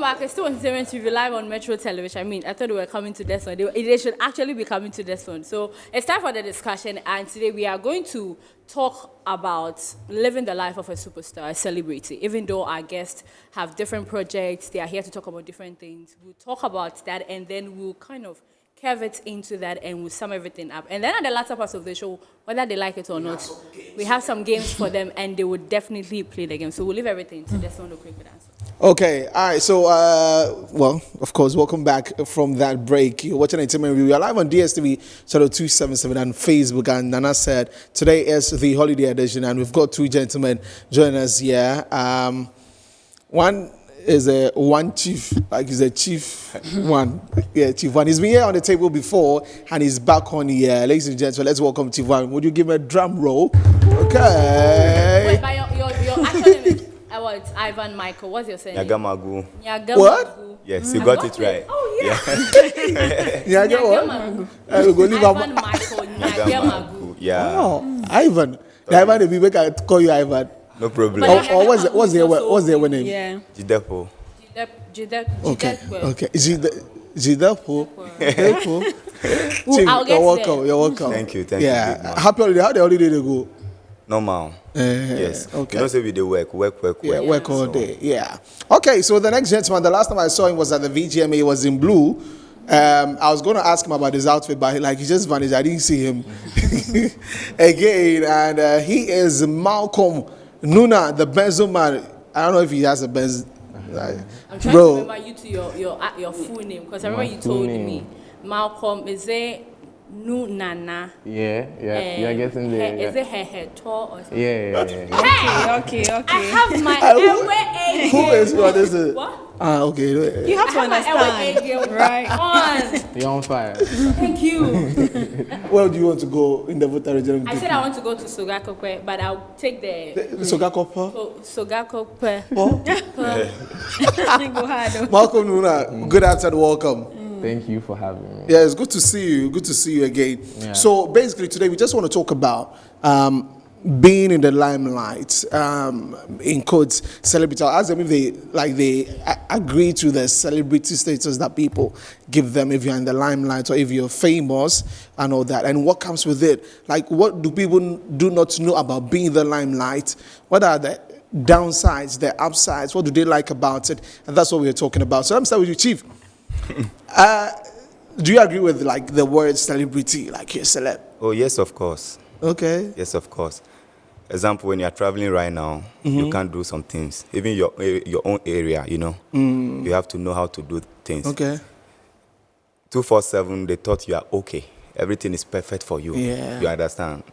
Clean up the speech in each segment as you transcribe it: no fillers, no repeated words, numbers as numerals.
back. It's still entertainment TV live on Metro Television. I mean, I thought they were coming to this one. They should actually be coming to this one. So it's time for the discussion. And today we are going to talk about living the life of a superstar, a celebrity. Even though our guests have different projects, they are here to talk about different things. We'll talk about that, and then we'll kind of curve it into that, and we'll sum everything up. And then at the latter part of the show, whether they like it or not, we have some games for them, and they will definitely play the game. So we'll leave everything to this one to quick answer. Okay, all right. So, well, of course, welcome back from that break. You're watching Entertainment Review. We are live on DSTV channel 277 and Facebook. And Nana said today is the holiday edition, and we've got two gentlemen joining us here. One is one chief, like he's a chief one. Yeah, chief one. He's been here on the table before, and he's back on here. Ladies and gentlemen, let's welcome Chief One. Would you give me a drum roll? Okay. Wait, but your actual name is what? Ivan Michael. What's your surname? Nyagamagu. What? Yes, you got it right. Oh, yeah. Nyagamagu. Ivan Michael Nyagamagu. Yeah. Oh, Ivan. Ivan, if we can call you Ivan. No problem. Or what's their name? Yeah. Jidepo. Okay. Jidepo. Chief, I'll get you're welcome. Thank you. Yeah. Happy holiday. How the holiday they go? Normal. Yes. Okay. You don't say we do work. Yeah, work all day. Yeah. Okay, so the next gentleman, the last time I saw him was at the VGMA. He was in blue. I was going to ask him about his outfit, but he just vanished. I didn't see him again. And he is Malcolm NUNA, the Benzo man. I don't know if he has a Benz. I'm trying to remember you to your full name, because I remember you told me Malcolm. Is it NUNA? Yeah, you're getting there. Is it her tall or something? Yeah. Okay. I have my Ewe Who is what is it? What? You have to understand, right? On. You're on fire. Thank you. Where do you want to go in the voter region? I said I want to go to Sogakokwe, but I'll take the Sogakokwe. Sogakokwe. Go hard. Malcolm NUNA, good afternoon, welcome. Thank you for having me. Yeah, it's good to see you. Good to see you again. Yeah. So basically today we just want to talk about being in the limelight, in quotes, celebrity. I'll ask them if they agree to the celebrity status that people give them if you're in the limelight or if you're famous and all that, and what comes with it. Like, what do people do not know about being in the limelight? What are the downsides, the upsides? What do they like about it? And that's what we're talking about. So let me start with you, Chief. Do you agree with like the word celebrity, like you're celeb? Oh, yes, of course. Okay. Yes, of course. Example, when you're traveling right now, you can't do some things. Even your own area, you know. You have to know how to do things. Okay. 24/7, they thought you are okay. Everything is perfect for you. Yeah. You understand?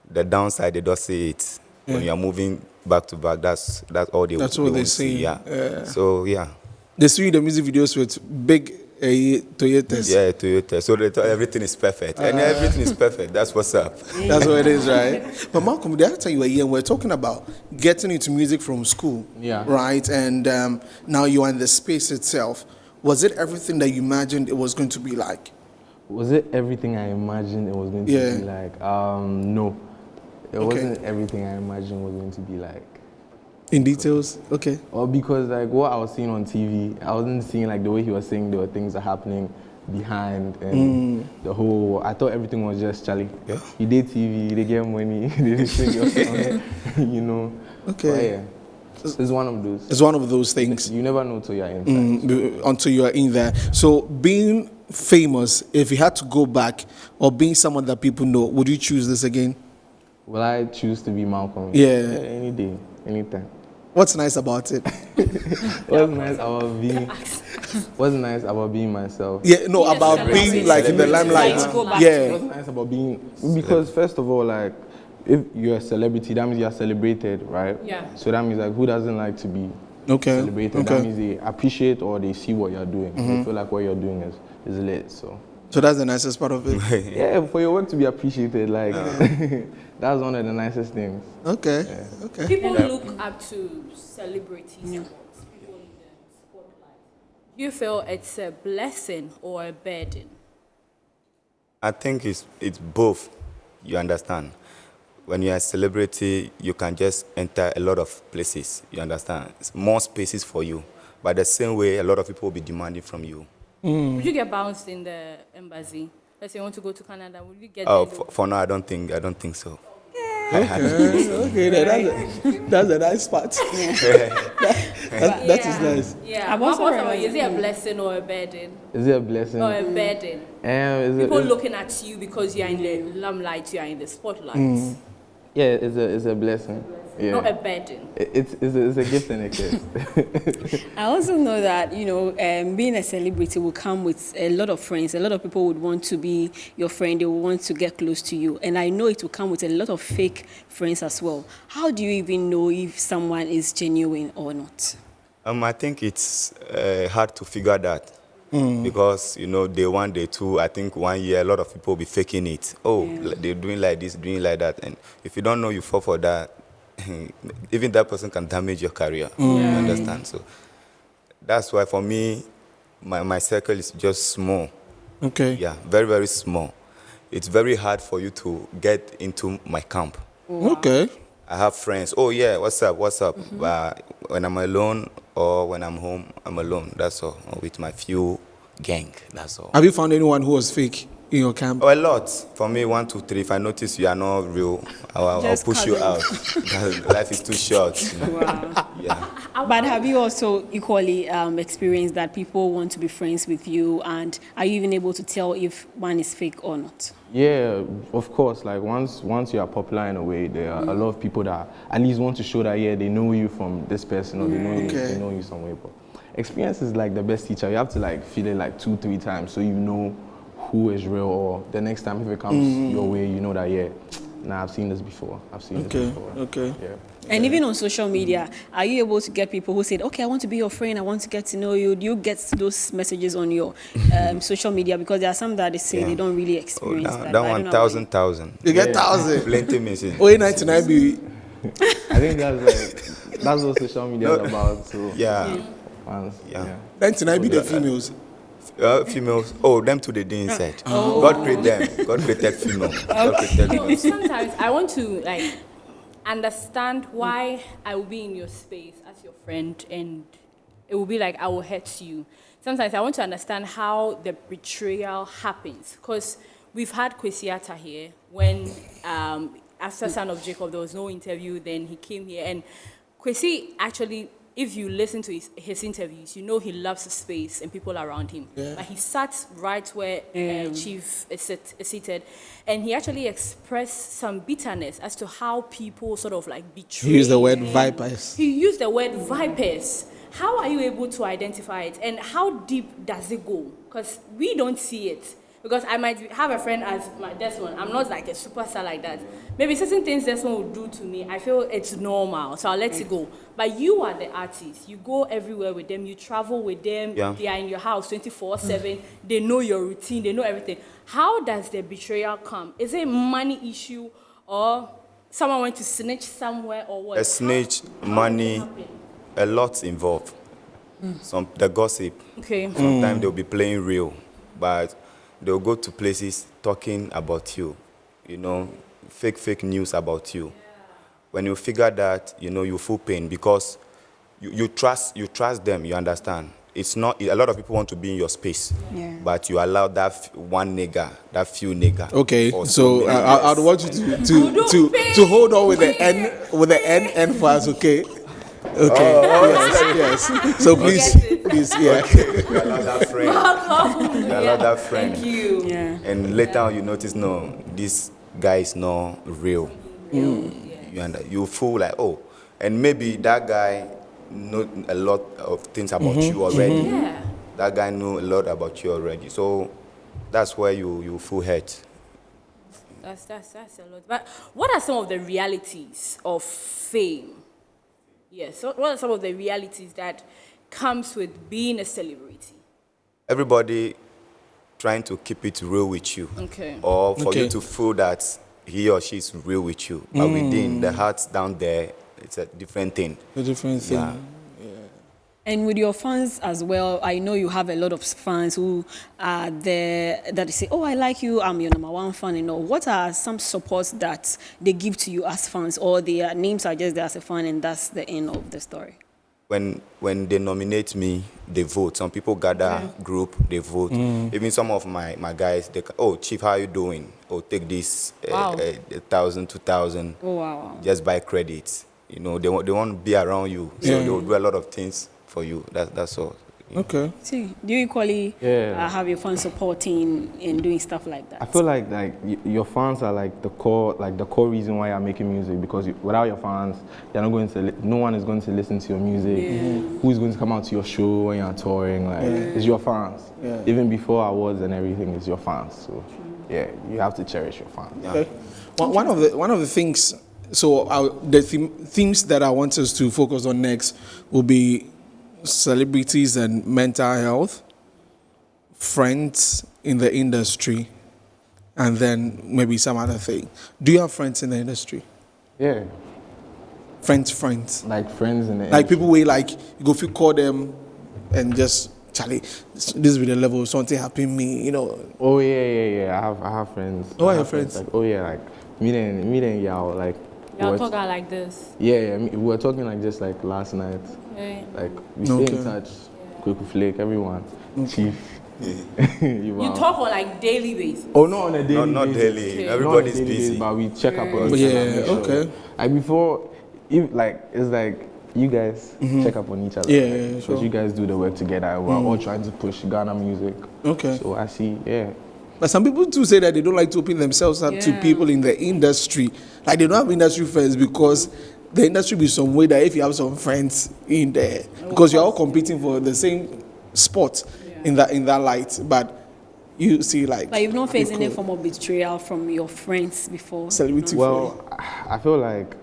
The downside, they don't see it. Yeah. When you're moving back to back, that's all they That's what they will see. see. Yeah. So, yeah. They see the music videos with big Toyotas. Yeah, Toyota. So they thought everything is perfect. And everything is perfect. That's what's up. That's what it is, right? But Malcolm, the other time you were here, we're talking about getting into music from school. Yeah. Right? And now you're in the space itself. Was it everything that you imagined it was going to be like? Was it everything I imagined it was going to be like? No. It wasn't everything I imagined it was going to be like. In details? Okay. Or because like what I was seeing on TV, I wasn't seeing like the way he was saying there were things that are happening behind and the whole, I thought everything was just Charlie. Yeah. You did TV, they get money, they sing your song, you know. Okay. But yeah. It's one of those. It's one of those things. You never know till you're inside. Until you are in there. So being famous, if you had to go back, or being someone that people know, would you choose this again? Will I choose to be Malcolm? Yeah. Any day, anytime. What's nice about it? What's nice about being myself? Yeah, no, about being like in the limelight. Yeah. What's nice about being, because first of all, like, if you're a celebrity, that means you're celebrated, right? Yeah. So that means like, who doesn't like to be celebrated? Okay. That means they appreciate or they see what you're doing. They feel like what you're doing is lit. So that's the nicest part of it. yeah, for your work to be appreciated, like that's one of the nicest things. Okay. Yeah. Okay. People look up to celebrities. People in the spotlight. Do you feel it's a blessing or a burden? I think it's both. You understand? When you're a celebrity, you can just enter a lot of places. You understand? It's more spaces for you. But the same way, a lot of people will be demanding from you. Would you get bounced in the embassy? Let's say you want to go to Canada. Would you get? Oh, for now, I don't think so. Okay, that's a nice part. That is nice. Yeah. Is it a blessing or a burden? Is it a blessing? Or a burden? People looking at you because you are in the limelight, you are in the spotlight. Yeah, it's a blessing. Yeah. Not a burden. It's a gift and a curse. I also know that, being a celebrity will come with a lot of friends. A lot of people would want to be your friend. They will want to get close to you. And I know it will come with a lot of fake friends as well. How do you even know if someone is genuine or not? I think it's hard to figure that. Because, day one, day two, I think 1 year, a lot of people will be faking it. They're doing like this, doing like that. And if you don't know, you fall for that. Even that person can damage your career. You understand? So that's why for me, my circle is just small. Okay. Yeah, very, very small. It's very hard for you to get into my camp. Okay. I have friends. Oh yeah, what's up? But when I'm alone or when I'm home, I'm alone. That's all. Or with my few gang. That's all. Have you found anyone who was fake in your camp? Oh, a lot. For me, 1, 2, 3. If I notice you are not real, I'll push you out. Life is too short. Wow. Yeah. But have you also equally experienced that people want to be friends with you, and are you even able to tell if one is fake or not? Yeah, of course. Like once you are popular in a way, there are a lot of people that at least want to show that they know you from this person or they know you some way. But experience is like the best teacher. You have to feel it 2-3 times so you know who is real, or the next time if it comes your way, you know that I've seen this before. Okay. Yeah. And even on social media, are you able to get people who said, okay, I want to be your friend, I want to get to know you? Do you get those messages on your social media? Because there are some that they say they don't really experience that. That 1,000. You get 1,000. Plenty messages. 99 be. I think that's what social media is about. So Yeah. 99 be the females. Females, them too they did inside. God created them. God created female. God created them. Sometimes I want to understand why I will be in your space as your friend, and it will be like I will hurt you. Sometimes I want to understand how the betrayal happens, because we've had Kwesiata here when after Son of Jacob there was no interview, then he came here, and Kwesi actually, if you listen to his interviews, you know he loves the space and people around him. Yeah. But he sat right where Chief is seated, and he actually expressed some bitterness as to how people sort of betray. He used the word vipers. He used the word vipers. How are you able to identify it, and how deep does it go? Because we don't see it. Because I might have a friend as my Desmond. I'm not like a superstar like that. Maybe certain things Desmond will do to me, I feel it's normal, so I'll let it go. But you are the artist. You go everywhere with them. You travel with them. Yeah. They are in your house 24/7. They know your routine. They know everything. How does the betrayal come? Is it a money issue, or someone went to snitch somewhere, or what? A snitch, money, a lot involved. The gossip. Okay. Sometimes they'll be playing real, but they'll go to places talking about you, fake news about you. When you figure that, you feel pain because you trust them, you understand. It's not, a lot of people want to be in your space, but you allow that one nigga, that few nigga. Okay, so I'd want you to hold on with the N for us, okay? Okay. Yes. So please, yeah. Okay. You allow that friend. You allow that friend. Thank you. Yeah. And later on, you notice, no, this guy is not real. You feel like, and maybe that guy knows a lot of things about you already. Yeah. That guy knew a lot about you already. So that's where you feel hurt. That's a lot. But what are some of the realities of fame? Yes. So what are some of the realities that comes with being a celebrity? Everybody trying to keep it real with you. Okay. Or for you to feel that he or she is real with you. But within the heart down there, it's a different thing. A different thing. Yeah. And with your fans as well, I know you have a lot of fans who are there that say, I like you, I'm your #1 fan. What are some supports that they give to you as fans, or their names are just there as a fan and that's the end of the story? when they nominate me, they vote. Some people gather group, they vote. Even some of my guys, oh, Chief, how are you doing? Oh, take this 1,000, 2,000. Oh, wow. Just buy credits. You know, they want to be around you, so they will do a lot of things for you. That's all. Okay. See, do you equally have your fans supporting and doing stuff like that? I feel like your fans are like the core reason why you're making music, because without your fans, you're not going to. No one is going to listen to your music. Who's going to come out to your show when you're touring? Like it's your fans. Even before awards and everything, it's your fans. So yeah, you have to cherish your fans. Okay. One of the things. So the themes that I want us to focus on next will be celebrities and mental health, friends in the industry, and then maybe some other thing. Do you have friends in the industry? Yeah. Friends. Like friends in the Like industry. people where like you go if you call them and just Charlie, this is the level something happened me, you know. Oh yeah. I have friends. Oh, I your have friends? Like, oh yeah, like me and y'all like. Y'all talk out like this. Yeah, we were talking like just like last night. Yeah. Like we stay in touch. Quick Flake, everyone. Chief. You talk on like daily basis. Oh, not on a daily Not basis. daily. Okay. Everybody's Not on a daily busy. basis, but we check up on each Yeah, other. Make sure. okay. Like before, it's like you guys check up on each other. Yeah, like, yeah, because sure. you guys do the work together. And we're all trying to push Ghana music. Okay. So I see, yeah. But some people too say that they don't like to open themselves up to people in the industry. Like they don't have industry friends because the industry be some way that if you have some friends in there, because you're all competing for the same spot in that light. But you see like. But you've not faced any form of betrayal from your friends before? Celebrity Well, I feel like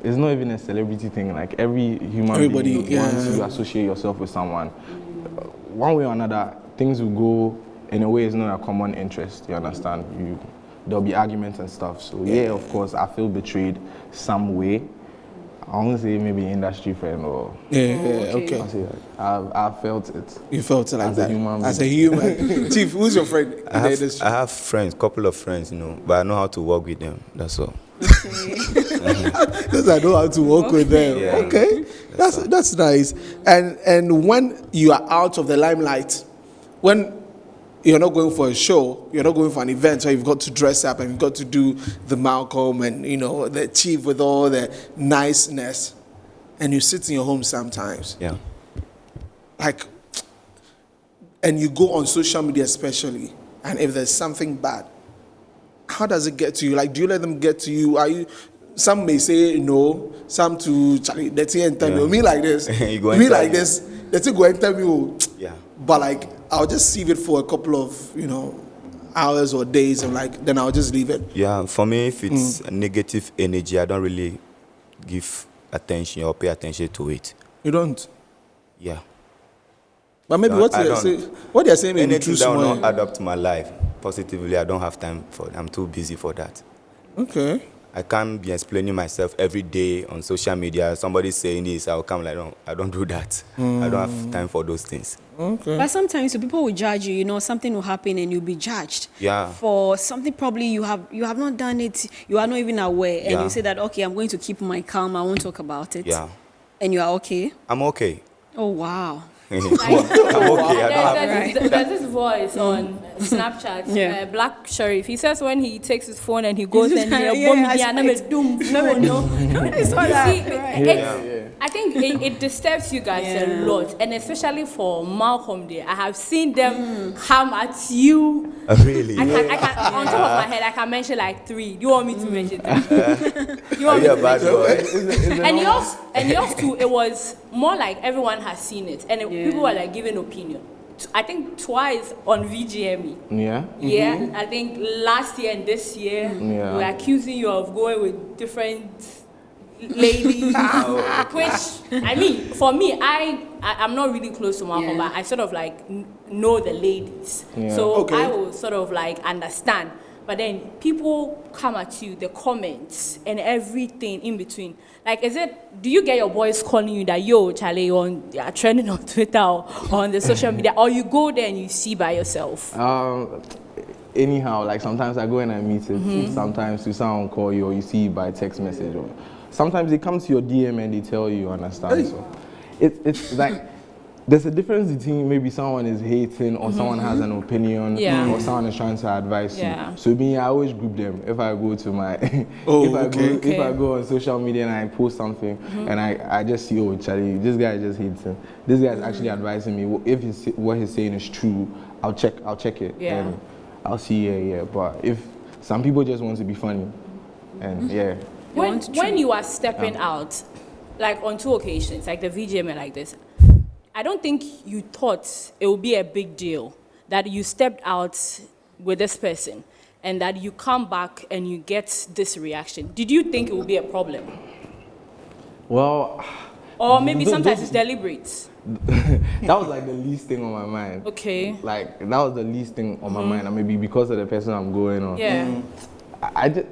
it's not even a celebrity thing. Like everybody yeah. wants to associate yourself with someone. One way or another, things will go in a way it's not a common interest. You understand? There'll be arguments and stuff. So yeah, of course, I feel betrayed some way. I won't say maybe industry friend or. Okay. I'll say like, I've felt it. You felt it like As a that human as a human. Chief, who's your friend in the industry? I have friends, couple of friends, you know, but I know how to work with them. That's all. Because I know how to work with them. Yeah. Okay, that's nice. And when you are out of the limelight, when you're not going for a show, you're not going for an event where you've got to dress up and you've got to do the Malcolm and the Chief with all the niceness, and you sit in your home sometimes. Yeah. Like, and you go on social media especially, and if there's something bad, how does it get to you? Like, do you let them get to you? Are you? Some may say no, some to Charlie. That's it. Enter me. Me like this. You go me enter like me. this. That's it. Go enter me. Yeah. But like, I'll just save it for a couple of hours or days, and like then I'll just leave it. Yeah. For me, if it's a negative energy, I don't really give attention or pay attention to it. You don't. Yeah. But maybe what they're saying may be Anything true. that will Small. not add up to my life positively, I don't have time for it. I'm too busy for that. Okay. I can't be explaining myself every day on social media. Somebody's saying this, I'll come like, no, I don't do that. I don't have time for those things. Okay. But sometimes people will judge you. You know, something will happen and you'll be judged. Yeah. For something probably you have not done it. You are not even aware, and Yeah. you say that okay, I'm going to keep my calm. I won't talk about it. Yeah. And you are okay. I'm okay. Oh wow. I'm okay. I don't have There's this voice on Snapchat, Yeah. Black Sheriff. He says when he takes his phone and he goes and Yeah, I think it disturbs you guys a lot, and especially for Malcolm there. I have seen them come at you. Really? I can, on top of my head, I can mention like 3. Do you want me to mention 3? You want me Are you a to bad mention? boy? And yours too, it was more like everyone has seen it, and people were like giving opinion. I think twice on VGME. Yeah. Yeah, I think last year and this year, we were accusing you of going with different ladies. Which, I mean, for me, I'm not really close to Malcolm, but I sort of like know the ladies. Yeah. So I will sort of like understand. But then people come at you, the comments and everything in between. Like, do you get your boys calling you that, yo, Charlie, you're trending on Twitter or on the social media, or you go there and you see by yourself? Anyhow, like sometimes I go and I meet it. Sometimes you someone call you or you see it by text message. Or sometimes they come to your DM and they tell you, understand? So it's like there's a difference between maybe someone is hating or someone has an opinion or someone is trying to advise you. So me, I always group them. If I go to my if I go on social media and I post something and I just see, oh Charlie, this guy just hates him. This guy is actually advising me. If what he's saying is true, I'll check it and I'll see. But if some people just want to be funny, and when you are stepping out, like on 2 occasions, like the VGM like this, I don't think you thought it would be a big deal that you stepped out with this person and that you come back and you get this reaction. Did you think it would be a problem? Well, or maybe sometimes it's deliberate. That was like the least thing on my mind. Okay. Like that was the least thing on my mind, and maybe because of the person I'm going on. Yeah. I just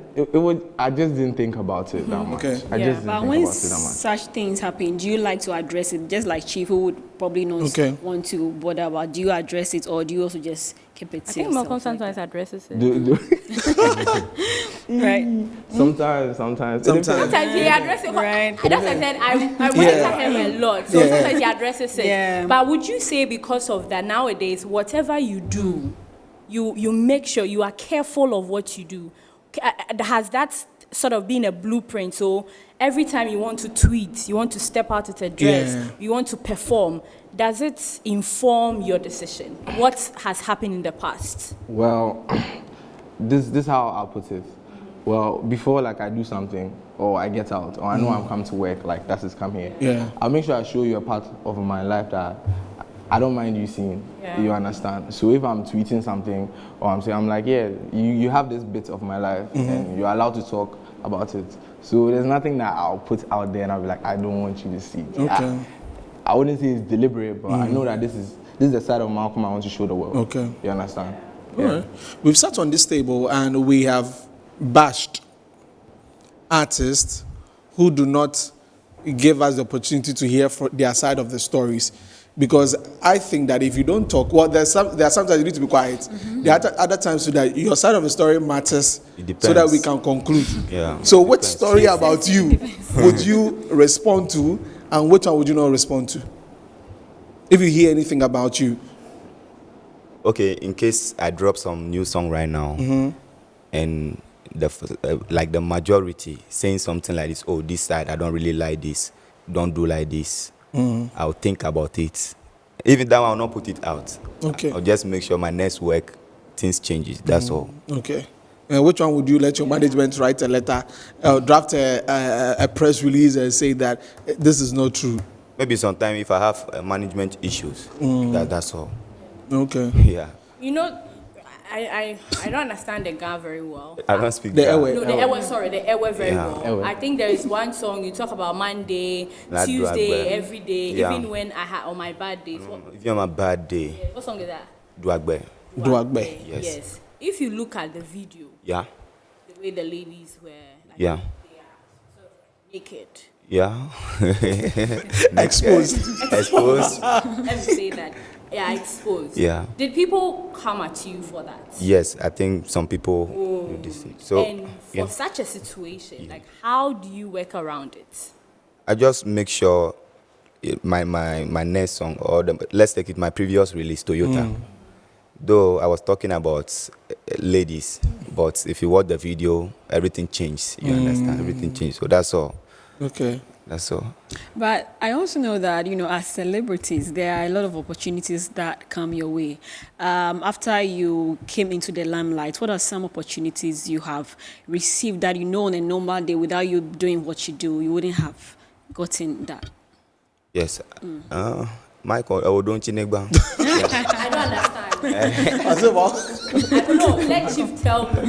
didn't think about it that much. Okay. I just didn't But think when about it that much. such things happen, do you like to address it? Just like Chief, who would probably not want to bother about, do you address it or do you also just keep it to I think yourself? Malcolm sometimes addresses it. Right. Sometimes. Sometimes he addresses it. Right. That's what I said. I monitor him a lot. So sometimes he addresses it. Yeah. But would you say because of that nowadays, whatever you do, you make sure you are careful of what you do? Has that sort of been a blueprint? So every time you want to tweet, you want to step out with a dress, you want to perform, does it inform your decision? What has happened in the past? Well, this is how I'll put it. Well, before like I do something or I get out or I know I'm coming to work, like that's just come here. Yeah. I'll make sure I show you a part of my life that I don't mind you seeing. Yeah. You understand? So if I'm tweeting something or I'm like, yeah, you have this bit of my life and you're allowed to talk about it. So there's nothing that I'll put out there and I'll be like, I don't want you to see. Okay. I wouldn't say it's deliberate, but I know that this is the side of Malcolm I want to show the world. Okay. You understand? All right. We've sat on this table and we have bashed artists who do not give us the opportunity to hear from their side of the stories. Because I think that if you don't talk, well, there are sometimes you need to be quiet. There are other times so that your side of the story matters so that we can conclude. Yeah. So what story about you would you respond to and which one would you not respond to? If you hear anything about you. Okay, in case I drop some new song right now and the majority saying something like this, oh, this side, I don't really like this, don't do like this. I'll think about it. Even that one, I'll not put it out. Okay. I'll just make sure my next work, things changes. That's all. Okay. Which one would you let your management write a letter, draft a press release and say that this is not true? Maybe sometime if I have management issues, that's all. Okay. Yeah. You know, I don't understand the Ga very well. I don't speak The Ga. Ewe. No, the Ewe, sorry, the Ewe very Yeah. well. Ewe. I think there is one song you talk about Monday, Like Tuesday, Duagbe. every day, Yeah. even when I had on my bad days. If you're on a bad day, What song is that? Duagbe. Duagbe. Yes. If you look at the video, Yeah. the way the ladies were like, Yeah. they are sort of naked. Yeah. Exposed. Exposed. Let me say that. Yeah, exposed. Yeah. Did people come at you for that? Yes, I think some people do this thing. So And for yeah. such a situation, like how do you work around it? I just make sure my next song let's take it my previous release Toyota. Though I was talking about ladies, but if you watch the video, everything changed. You understand? Everything changed. So that's all. Okay. That's all. But I also know that, you know, as celebrities, there are a lot of opportunities that come your way. After you came into the limelight, what are some opportunities you have received that you know on a normal day without you doing what you do, you wouldn't have gotten that? Yes. Michael, don't you know? I don't understand. I don't know. Let Chief tell me.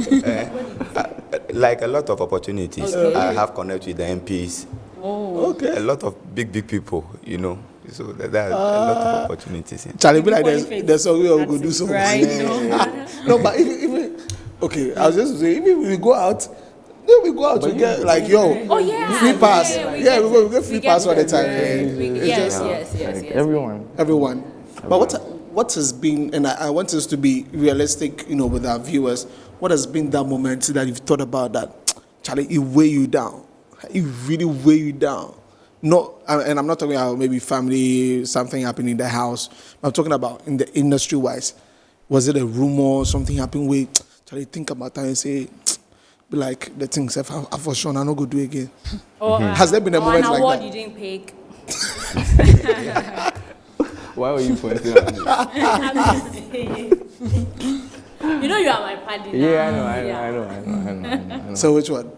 Like a lot of opportunities. Okay. I have connected with the MPs. Oh. Okay. A lot of big people, you know. So there are a lot of opportunities. Charlie, be like Qualified. there's a way we go do something. Right, no. No, but even okay, I was just saying, even if we go out, then we go out to get like Oh yeah. free pass. Yeah, we get free pass all the time. Yes. Everyone. But what has been, and I want us to be realistic, you know, with our viewers. What has been that moment that you've thought about that, Charlie? It weigh you down. It really weigh you down. No, and I'm not talking about maybe family, something happened in the house. I'm talking about in the industry-wise. Was it a rumor, something happened with, Charlie, think about that and say, be like, the things I for sure, I'm not going to do it again. Or, Has there been a moment an like award that? you didn't pick? Why were you pointing at me? I'm just saying. You know you are my partner. Yeah, I know. So which one?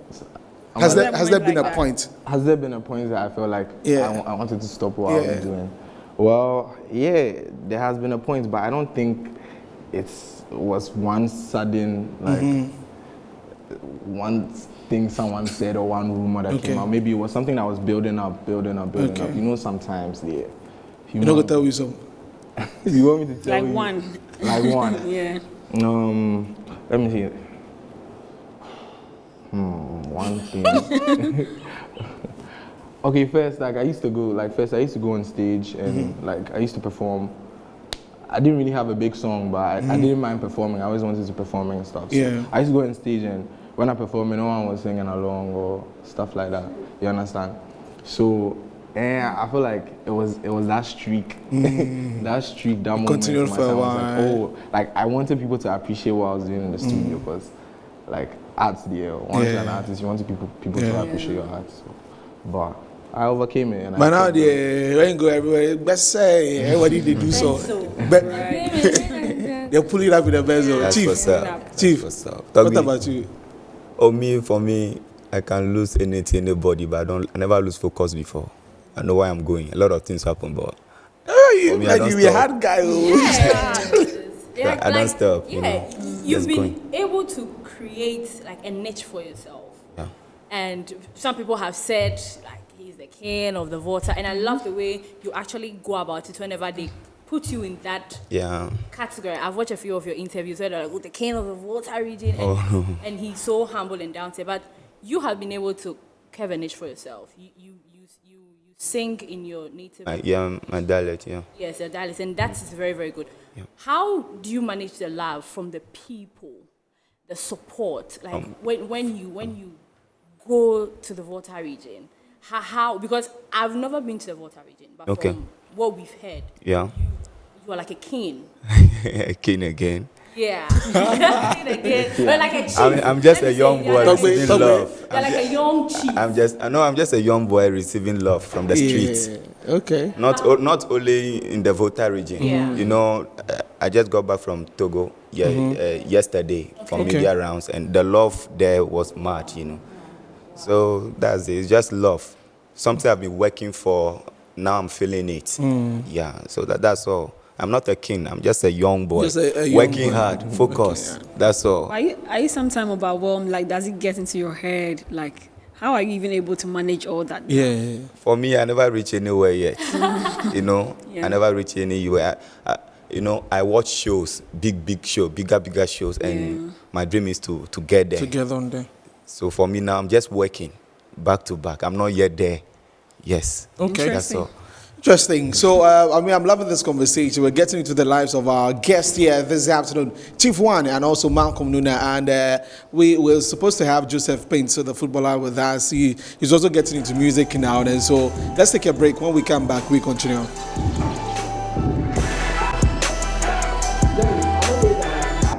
Has there been a point? Has there been a point that I felt like I wanted to stop what I was doing? Well, yeah, there has been a point, but I don't think it was one sudden, like, one thing someone said or one rumor that came out. Maybe it was something that was building up. You know, sometimes, yeah. You know what tell you so? You want me to tell like you? one. Like one? Yeah. Let me see. One thing. Okay, first, like I used to go on stage and like I used to perform. I didn't really have a big song, but I didn't mind performing. I always wanted to perform and stuff. So I used to go on stage, and when I performed, no one was singing along or stuff like that. You understand? So, I feel like it was that streak, that moment. Continued for a while. Like I wanted people to appreciate what I was doing in the studio, because, like, art's there. Once you're an artist, you want people to appreciate your art. So, but I overcame it. And but now they ain't go everywhere. Best say everybody they do so. They're pulling up with the bezel. That's Chief, what's up. Chief. That's what's up. What about you? For me, I can lose anybody, but I never lose focus before. I know where I'm going. A lot of things happen, but You me, like you a hard guy. I don't stop. You know, you've just been going. able to create like a niche for yourself. Yeah. And some people have said like he's the king of the water, and I love the way you actually go about it whenever they put you in that category. I've watched a few of your interviews where they're like, the king of the water region, and he's so humble and down to. But you have been able to carve a niche for yourself. You sing in your native. My dialect. Yeah. Yes, your dialect, and that is very, very good. Yeah. How do you manage the love from the people, the support, like when you go to the water region? How? Because I've never been to the water region, but from what we've heard, you are like a king. A king again. Yeah. King again. But like a chief. I'm just a young boy receiving love. You're like a young chief. I'm just a young boy receiving love from the streets. Okay. Not only in the Volta region. Yeah. You know, I just got back from Togo yesterday from media rounds, and the love there was mad, you know. So that's it. It's just love. Something I've been working for. Now I'm feeling it. Yeah. So that's all. I'm not a king. I'm just a young boy, working hard, focus. That's all. Are you sometimes overwhelmed? Like, does it get into your head? Like, how are you even able to manage all that? Yeah. For me, I never reach anywhere yet. You know, I never reach anywhere. I watch shows, big shows, bigger shows, and my dream is to get there. To get on there. So for me now, I'm just working back to back. I'm not yet there. Yes. Okay. That's all. Interesting. So, I'm loving this conversation. We're getting into the lives of our guests here this afternoon, Chief One and also Malcolm NUNA. And we were supposed to have Joseph Paint, so the footballer, with us. He's also getting into music now. And so let's take a break. When we come back, we continue.